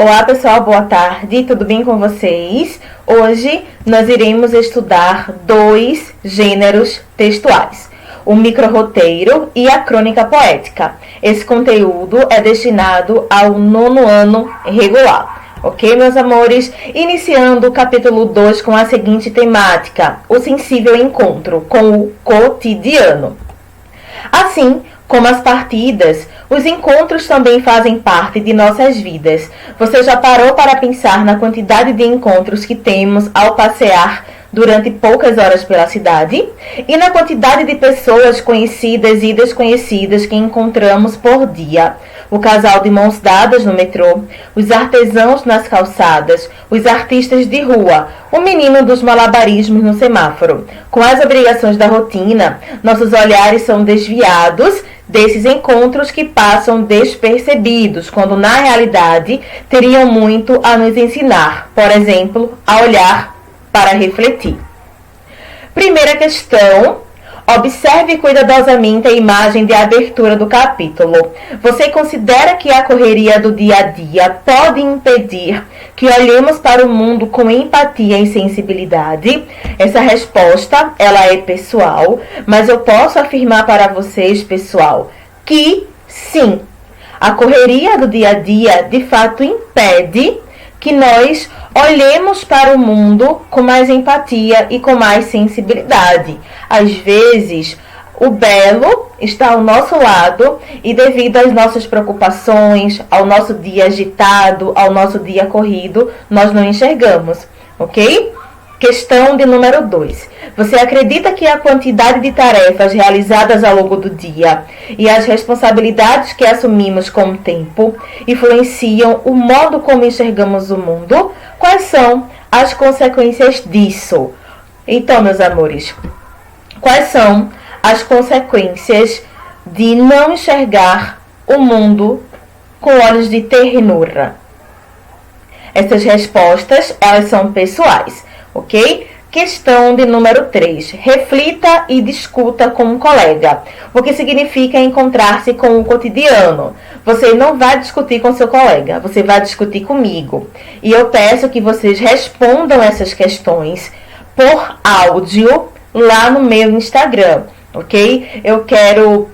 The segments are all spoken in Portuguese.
Olá pessoal, boa tarde, tudo bem com vocês? Hoje nós iremos estudar dois gêneros textuais, o microroteiro e a crônica poética. Esse conteúdo é destinado ao 9º ano regular. Ok, meus amores? Iniciando o capítulo 2 com a seguinte temática: o sensível encontro com o cotidiano. Assim como as partidas, os encontros também fazem parte de nossas vidas. Você já parou para pensar na quantidade de encontros que temos ao passear durante poucas horas pela cidade? E na quantidade de pessoas conhecidas e desconhecidas que encontramos por dia? O casal de mãos dadas no metrô, os artesãos nas calçadas, os artistas de rua, o menino dos malabarismos no semáforo. Com as obrigações da rotina, nossos olhares são desviados desses encontros que passam despercebidos, quando na realidade teriam muito a nos ensinar, por exemplo, a olhar para refletir. Primeira questão. Observe cuidadosamente a imagem de abertura do capítulo. Você considera que a correria do dia a dia pode impedir que olhemos para o mundo com empatia e sensibilidade? Essa resposta, ela é pessoal, mas eu posso afirmar para vocês, pessoal, que sim, a correria do dia a dia de fato impede que nós olhemos para o mundo com mais empatia e com mais sensibilidade. Às vezes, o belo está ao nosso lado e devido às nossas preocupações, ao nosso dia agitado, ao nosso dia corrido, nós não enxergamos, ok? Questão de número 2. Você acredita que a quantidade de tarefas realizadas ao longo do dia e as responsabilidades que assumimos com o tempo influenciam o modo como enxergamos o mundo? Quais são as consequências disso? Então, meus amores, quais são as consequências de não enxergar o mundo com olhos de ternura? Essas respostas, elas são pessoais, ok? Questão de número 3. Reflita e discuta com um colega. O que significa encontrar-se com o cotidiano? Você não vai discutir com seu colega, você vai discutir comigo. E eu peço que vocês respondam essas questões por áudio lá no meu Instagram, ok? Eu quero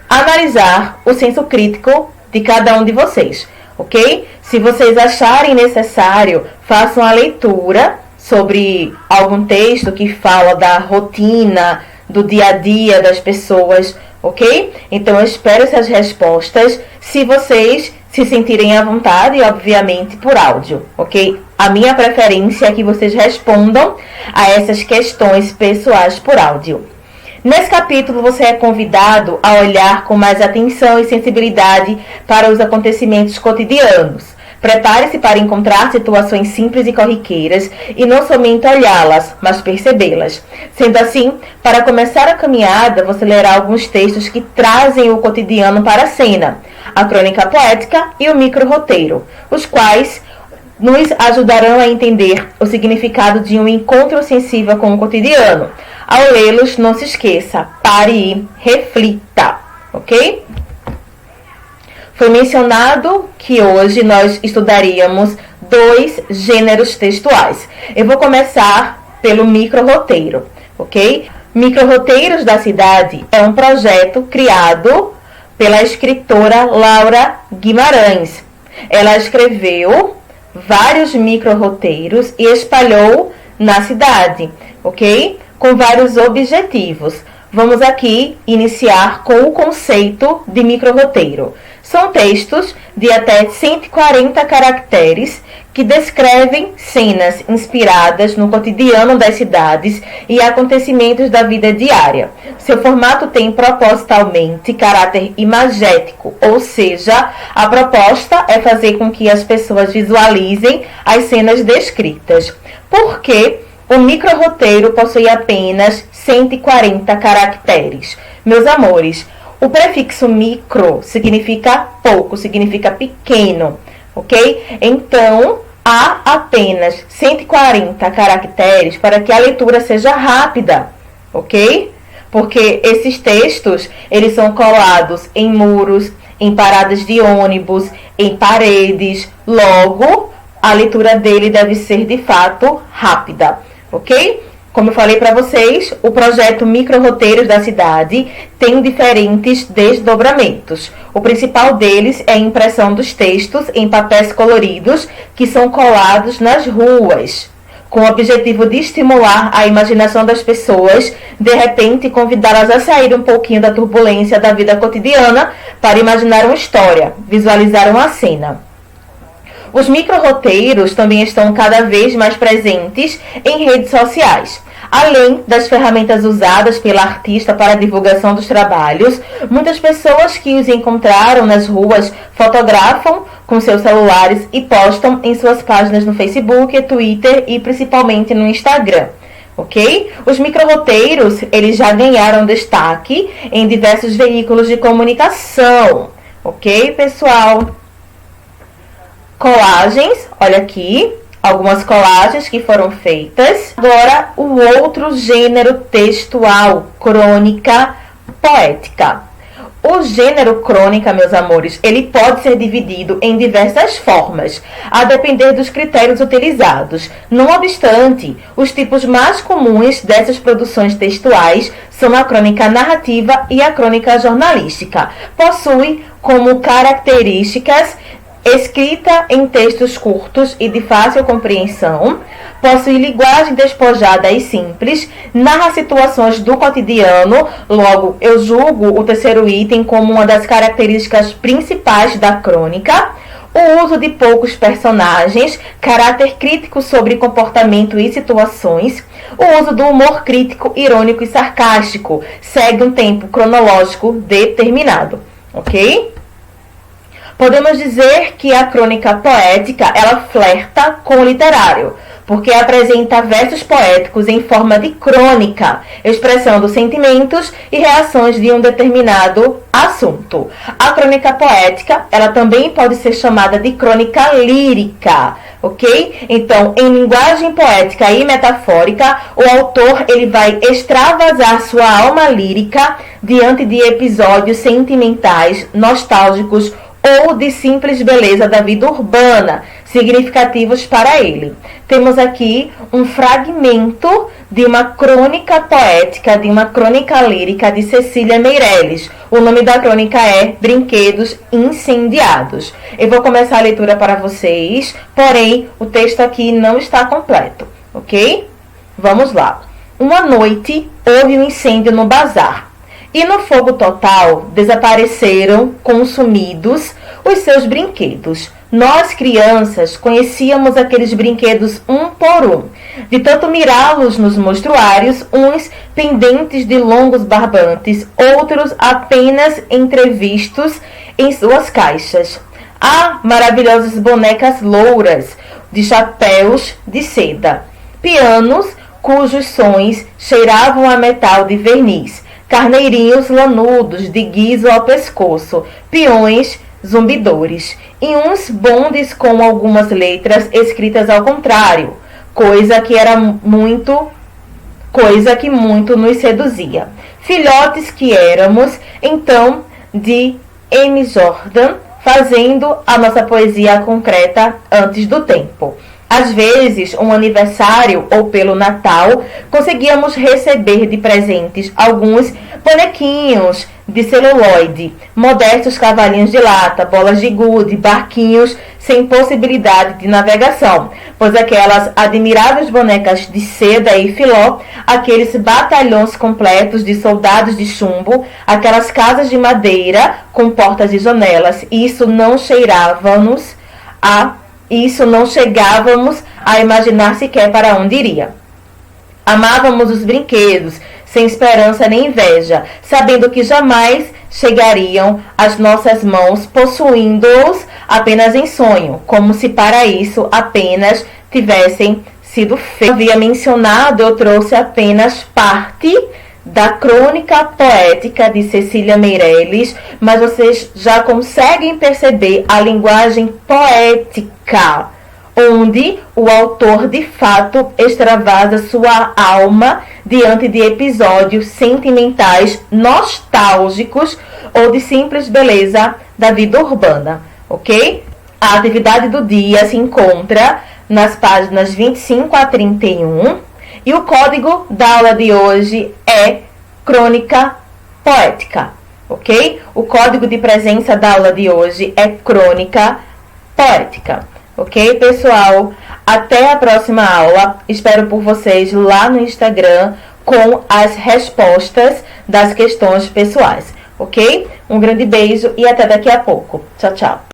analisar o senso crítico de cada um de vocês, ok? Se vocês acharem necessário, façam a leitura sobre algum texto que fala da rotina, do dia a dia das pessoas, ok? Então eu espero essas respostas, se vocês se sentirem à vontade, obviamente por áudio, ok? A minha preferência é que vocês respondam a essas questões pessoais por áudio. Nesse capítulo, você é convidado a olhar com mais atenção e sensibilidade para os acontecimentos cotidianos. Prepare-se para encontrar situações simples e corriqueiras e não somente olhá-las, mas percebê-las. Sendo assim, para começar a caminhada, você lerá alguns textos que trazem o cotidiano para a cena, a crônica poética e o microroteiro, os quais nos ajudarão a entender o significado de um encontro sensível com o cotidiano. Ao lê-los, não se esqueça, pare e reflita, ok? Foi mencionado que hoje nós estudaríamos dois gêneros textuais. Eu vou começar pelo microroteiro, ok? Microroteiros da Cidade é um projeto criado pela escritora Laura Guimarães. Ela escreveu vários microroteiros e espalhou na cidade, ok? Com vários objetivos. Vamos aqui iniciar com o conceito de microroteiro. São textos de até 140 caracteres que descrevem cenas inspiradas no cotidiano das cidades e acontecimentos da vida diária. Seu formato tem propositalmente caráter imagético, ou seja, a proposta é fazer com que as pessoas visualizem as cenas descritas. Por que o microroteiro possui apenas 140 caracteres? Meus amores, o prefixo micro significa pouco, significa pequeno, ok? Então, há apenas 140 caracteres para que a leitura seja rápida, ok? Porque esses textos, eles são colados em muros, em paradas de ônibus, em paredes. Logo, a leitura dele deve ser de fato rápida, ok? Como eu falei para vocês, o projeto Micro-Roteiros da Cidade tem diferentes desdobramentos. O principal deles é a impressão dos textos em papéis coloridos que são colados nas ruas, com o objetivo de estimular a imaginação das pessoas, de repente convidá-las a sair um pouquinho da turbulência da vida cotidiana para imaginar uma história, visualizar uma cena. Os micro-roteiros também estão cada vez mais presentes em redes sociais. Além das ferramentas usadas pela artista para a divulgação dos trabalhos, muitas pessoas que os encontraram nas ruas fotografam com seus celulares e postam em suas páginas no Facebook, Twitter e principalmente no Instagram. Ok? Os micro-roteiros, eles já ganharam destaque em diversos veículos de comunicação. Ok, pessoal? Colagens, olha aqui, algumas colagens que foram feitas. Agora, o outro gênero textual, crônica poética. O gênero crônica, meus amores, ele pode ser dividido em diversas formas, a depender dos critérios utilizados. Não obstante, os tipos mais comuns dessas produções textuais são a crônica narrativa e a crônica jornalística. Possui como características escrita em textos curtos e de fácil compreensão, possui linguagem despojada e simples, narra situações do cotidiano. Logo, eu julgo o terceiro item como uma das características principais da crônica. O uso de poucos personagens, caráter crítico sobre comportamento e situações, o uso do humor crítico, irônico e sarcástico, segue um tempo cronológico determinado, ok? Podemos dizer que a crônica poética, ela flerta com o literário, porque apresenta versos poéticos em forma de crônica, expressando sentimentos e reações de um determinado assunto. A crônica poética, ela também pode ser chamada de crônica lírica, ok? Então, em linguagem poética e metafórica, o autor ele vai extravasar sua alma lírica diante de episódios sentimentais, nostálgicos ou de simples beleza da vida urbana, significativos para ele. Temos aqui um fragmento de uma crônica poética, de uma crônica lírica de Cecília Meirelles. O nome da crônica é Brinquedos Incendiados. Eu vou começar a leitura para vocês, porém o texto aqui não está completo, ok? Vamos lá. Uma noite houve um incêndio no bazar. E no fogo total desapareceram, consumidos, os seus brinquedos. Nós, crianças, conhecíamos aqueles brinquedos um por um. De tanto mirá-los nos mostruários, uns pendentes de longos barbantes, outros apenas entrevistos em suas caixas. Há maravilhosas bonecas louras, de chapéus de seda. Pianos cujos sons cheiravam a metal de verniz. Carneirinhos lanudos de guiso ao pescoço, peões zumbidores, e uns bondes com algumas letras escritas ao contrário, coisa que muito nos seduzia. Filhotes que éramos, então, de M. Jordan, fazendo a nossa poesia concreta antes do tempo. Às vezes, um aniversário ou pelo Natal, conseguíamos receber de presentes alguns bonequinhos de celuloide, modestos cavalinhos de lata, bolas de gude, barquinhos sem possibilidade de navegação, pois aquelas admiráveis bonecas de seda e filó, aqueles batalhões completos de soldados de chumbo, aquelas casas de madeira com portas e janelas, isso não chegávamos a imaginar sequer para onde iria. Amávamos os brinquedos, sem esperança nem inveja, sabendo que jamais chegariam às nossas mãos, possuindo-os apenas em sonho, como se para isso apenas tivessem sido feitos. Havia mencionado, eu trouxe apenas parte da crônica poética de Cecília Meirelles, mas vocês já conseguem perceber a linguagem poética, onde o autor de fato extravasa sua alma diante de episódios sentimentais, nostálgicos ou de simples beleza da vida urbana. ok? A atividade do dia se encontra nas páginas 25 a 31 e o código da aula de hoje é crônica poética, ok? O código de presença da aula de hoje é crônica poética, ok, pessoal? Até a próxima aula. Espero por vocês lá no Instagram com as respostas das questões pessoais, ok? Um grande beijo e até daqui a pouco. Tchau, tchau.